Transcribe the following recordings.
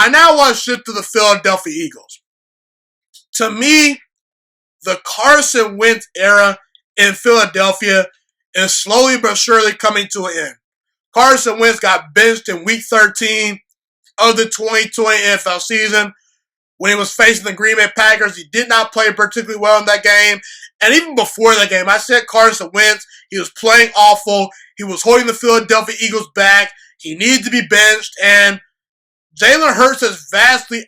I now want to shift to the Philadelphia Eagles. To me, the Carson Wentz era in Philadelphia is slowly but surely coming to an end. Carson Wentz got benched in Week 13 of the 2020 NFL season when he was facing the Green Bay Packers. He did not play particularly well in that game. And even before that game, I said Carson Wentz, he was playing awful. He was holding the Philadelphia Eagles back. He needed to be benched. And Jalen Hurts has vastly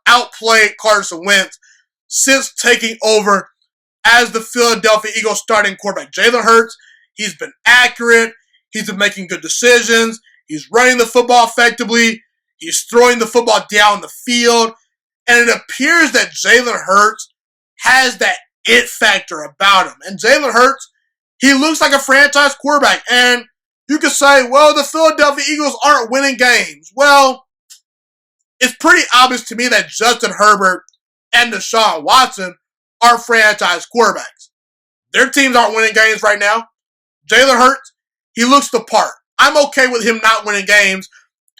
outplayed Carson Wentz since taking over as the Philadelphia Eagles starting quarterback. Jalen Hurts, he's been accurate. He's been making good decisions. He's running the football effectively. He's throwing the football down the field. And it appears that Jalen Hurts has that it factor about him. And Jalen Hurts, he looks like a franchise quarterback. And you could say, well, the Philadelphia Eagles aren't winning games. Well, it's pretty obvious to me that Justin Herbert and Deshaun Watson are franchise quarterbacks. Their teams aren't winning games right now. Jalen Hurts, he looks the part. I'm okay with him not winning games,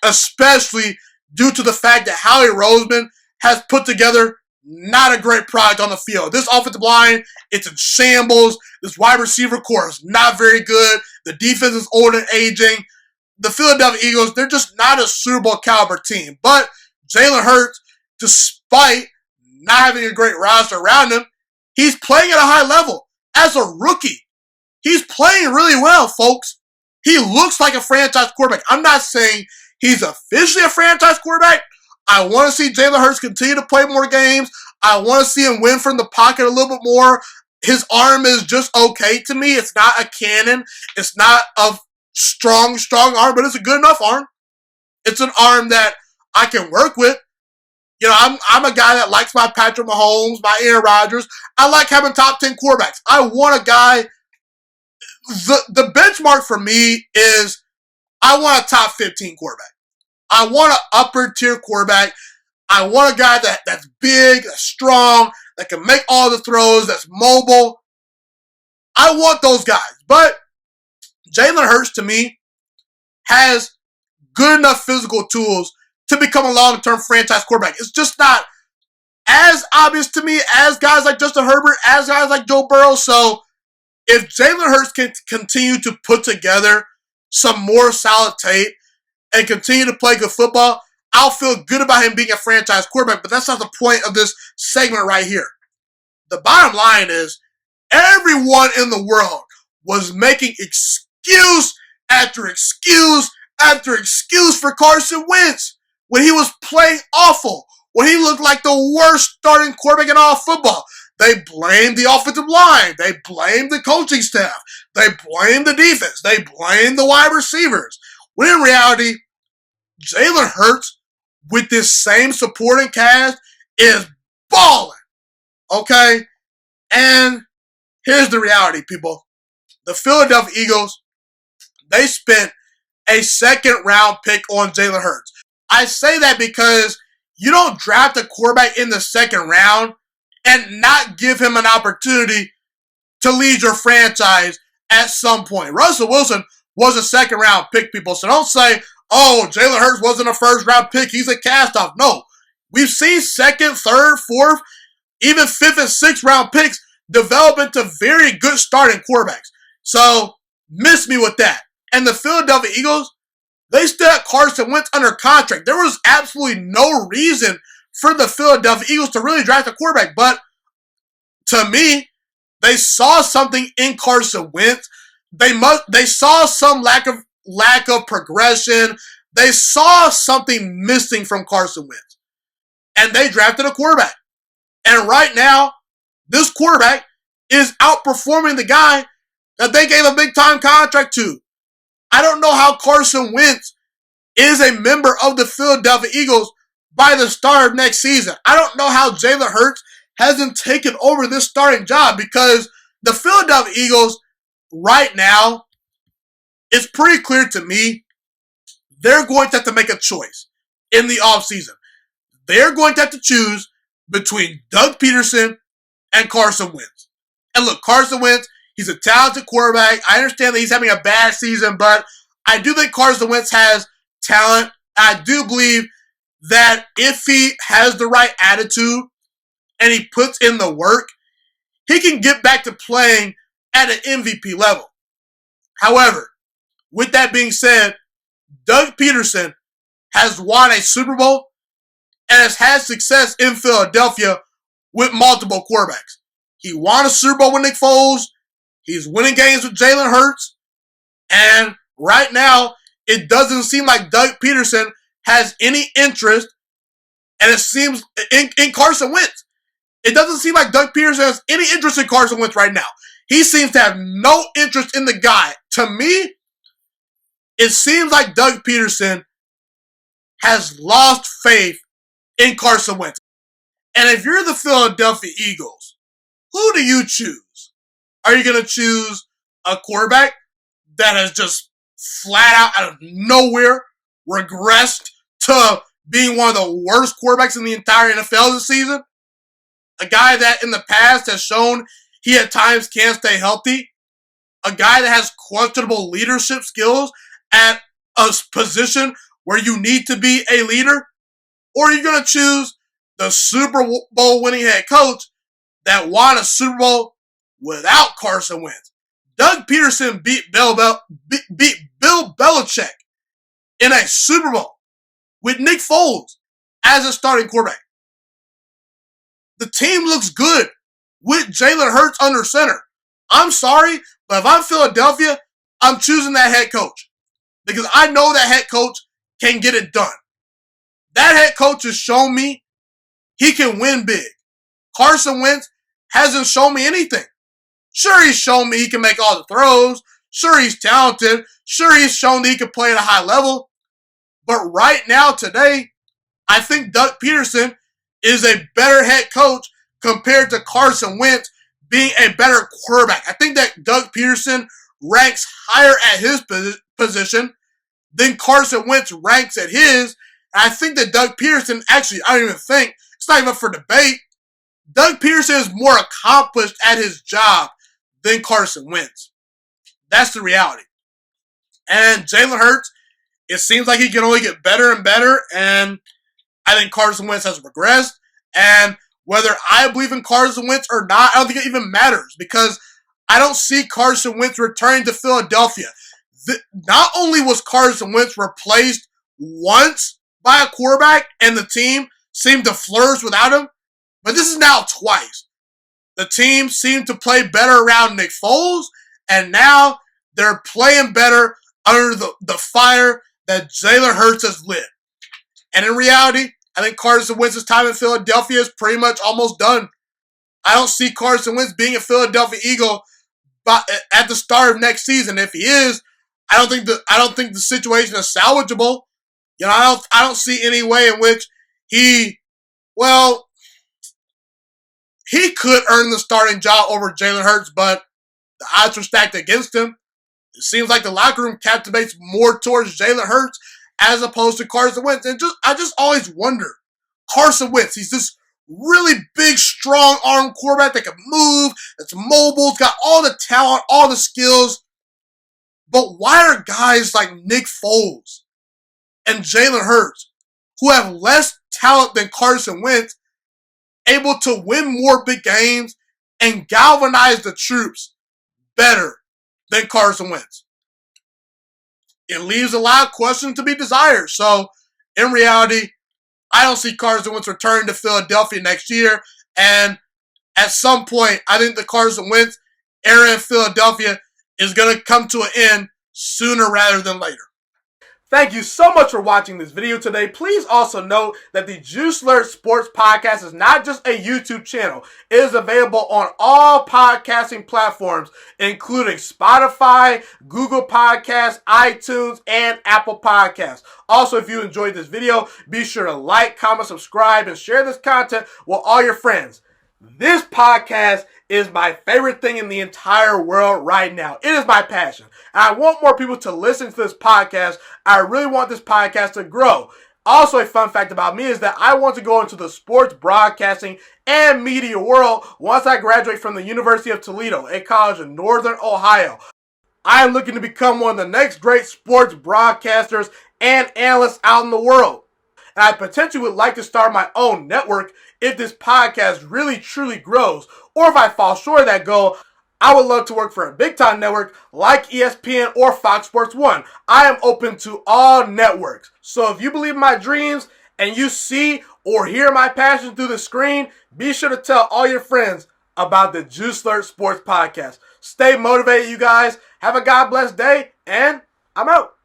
especially due to the fact that Howie Roseman has put together not a great product on the field. This offensive line, it's in shambles. This wide receiver core is not very good. The defense is old and aging. The Philadelphia Eagles, they're just not a Super Bowl caliber team. But Jalen Hurts, despite not having a great roster around him, he's playing at a high level. As a rookie, he's playing really well, folks. He looks like a franchise quarterback. I'm not saying he's officially a franchise quarterback. I want to see Jalen Hurts continue to play more games. I want to see him win from the pocket a little bit more. His arm is just okay to me. It's not a cannon. It's not a strong arm, but it's a good enough arm. It's an arm that I can work with. You know, I'm a guy that likes my Patrick Mahomes, my Aaron Rodgers. I like having top 10 quarterbacks. I want a guy. The benchmark for me is I want a top 15 quarterback. I want an upper tier quarterback. I want a guy that's big, that's strong, that can make all the throws, that's mobile. I want those guys. But Jalen Hurts, to me, has good enough physical tools to become a long-term franchise quarterback. It's just not as obvious to me as guys like Justin Herbert, as guys like Joe Burrow. So if Jalen Hurts can continue to put together some more solid tape and continue to play good football, I'll feel good about him being a franchise quarterback. But that's not the point of this segment right here. The bottom line is everyone in the world was making excuse after excuse after excuse for Carson Wentz when he was playing awful, when he looked like the worst starting quarterback in all football. They blamed the offensive line. They blamed the coaching staff. They blamed the defense. They blamed the wide receivers. When in reality, Jalen Hurts, with this same supporting cast, is balling. Okay? And here's the reality, people. The Philadelphia Eagles, they spent a second-round pick on Jalen Hurts. I say that because you don't draft a quarterback in the second round and not give him an opportunity to lead your franchise at some point. Russell Wilson was a second-round pick, people. So don't say, oh, Jalen Hurts wasn't a first-round pick. He's a cast-off. No. We've seen second, third, fourth, even fifth and sixth round picks develop into very good starting quarterbacks. So miss me with that. And the Philadelphia Eagles, they still had Carson Wentz under contract. There was absolutely no reason for the Philadelphia Eagles to really draft a quarterback. But to me, they saw something in Carson Wentz. They saw some lack of progression. They saw something missing from Carson Wentz. And they drafted a quarterback. And right now, this quarterback is outperforming the guy that they gave a big-time contract to. I don't know how Carson Wentz is a member of the Philadelphia Eagles by the start of next season. I don't know how Jalen Hurts hasn't taken over this starting job, because the Philadelphia Eagles right now, it's pretty clear to me, they're going to have to make a choice in the offseason. They're going to have to choose between Doug Peterson and Carson Wentz. And look, Carson Wentz, he's a talented quarterback. I understand that he's having a bad season, but I do think Carson Wentz has talent. I do believe that if he has the right attitude and he puts in the work, he can get back to playing at an MVP level. However, with that being said, Doug Peterson has won a Super Bowl and has had success in Philadelphia with multiple quarterbacks. He won a Super Bowl with Nick Foles. He's winning games with Jalen Hurts. And right now, it doesn't seem like Doug Peterson has any interest, and it seems in Carson Wentz. It doesn't seem like Doug Peterson has any interest in Carson Wentz right now. He seems to have no interest in the guy. To me, it seems like Doug Peterson has lost faith in Carson Wentz. And if you're the Philadelphia Eagles, who do you choose? Are you going to choose a quarterback that has just flat out of nowhere regressed to being one of the worst quarterbacks in the entire NFL this season? A guy that in the past has shown he at times can't stay healthy. A guy that has questionable leadership skills at a position where you need to be a leader? Or are you going to choose the Super Bowl winning head coach that won a Super Bowl without Carson Wentz? Doug Peterson beat Bill Belichick in a Super Bowl with Nick Foles as a starting quarterback. The team looks good with Jalen Hurts under center. I'm sorry, but if I'm Philadelphia, I'm choosing that head coach because I know that head coach can get it done. That head coach has shown me he can win big. Carson Wentz hasn't shown me anything. Sure, he's shown me he can make all the throws. Sure, he's talented. Sure, he's shown that he can play at a high level. But right now, today, I think Doug Peterson is a better head coach compared to Carson Wentz being a better quarterback. I think that Doug Peterson ranks higher at his position than Carson Wentz ranks at his. And I think that Doug Peterson, actually, I don't even think, it's not even up for debate. Doug Peterson is more accomplished at his job than Carson Wentz. That's the reality. And Jalen Hurts, it seems like he can only get better and better, and I think Carson Wentz has regressed. And whether I believe in Carson Wentz or not, I don't think it even matters because I don't see Carson Wentz returning to Philadelphia. Not only was Carson Wentz replaced once by a quarterback and the team seemed to flourish without him, but this is now twice. The team seemed to play better around Nick Foles, and now they're playing better under the fire that Jalen Hurts has lit. And in reality, I think Carson Wentz's time in Philadelphia is pretty much almost done. I don't see Carson Wentz being a Philadelphia Eagle at the start of next season. If he is, I don't think the situation is salvageable. You know, I don't see any way in which he could earn the starting job over Jalen Hurts, but the odds are stacked against him. It seems like the locker room captivates more towards Jalen Hurts as opposed to Carson Wentz. And I just always wonder, Carson Wentz, he's this really big, strong arm quarterback that can move, that's mobile, has got all the talent, all the skills. But why are guys like Nick Foles and Jalen Hurts, who have less talent than Carson Wentz, able to win more big games and galvanize the troops better than Carson Wentz? It leaves a lot of questions to be desired. So, in reality, I don't see Carson Wentz returning to Philadelphia next year. And at some point, I think the Carson Wentz era in Philadelphia is going to come to an end sooner rather than later. Thank you so much for watching this video today. Please also note that the Juice Alert Sports Podcast is not just a YouTube channel. It is available on all podcasting platforms, including Spotify, Google Podcasts, iTunes, and Apple Podcasts. Also, if you enjoyed this video, be sure to like, comment, subscribe, and share this content with all your friends. This podcast is my favorite thing in the entire world right now. It is my passion. And I want more people to listen to this podcast. I really want this podcast to grow. Also, a fun fact about me is that I want to go into the sports broadcasting and media world once I graduate from the University of Toledo, a college in Northern Ohio. I am looking to become one of the next great sports broadcasters and analysts out in the world. and I potentially would like to start my own network if this podcast really truly grows. Or if I fall short of that goal, I would love to work for a big-time network like ESPN or Fox Sports 1. I am open to all networks. So if you believe in my dreams and you see or hear my passion through the screen, be sure to tell all your friends about the Juice Alert Sports Podcast. Stay motivated, you guys. Have a God bless day, and I'm out.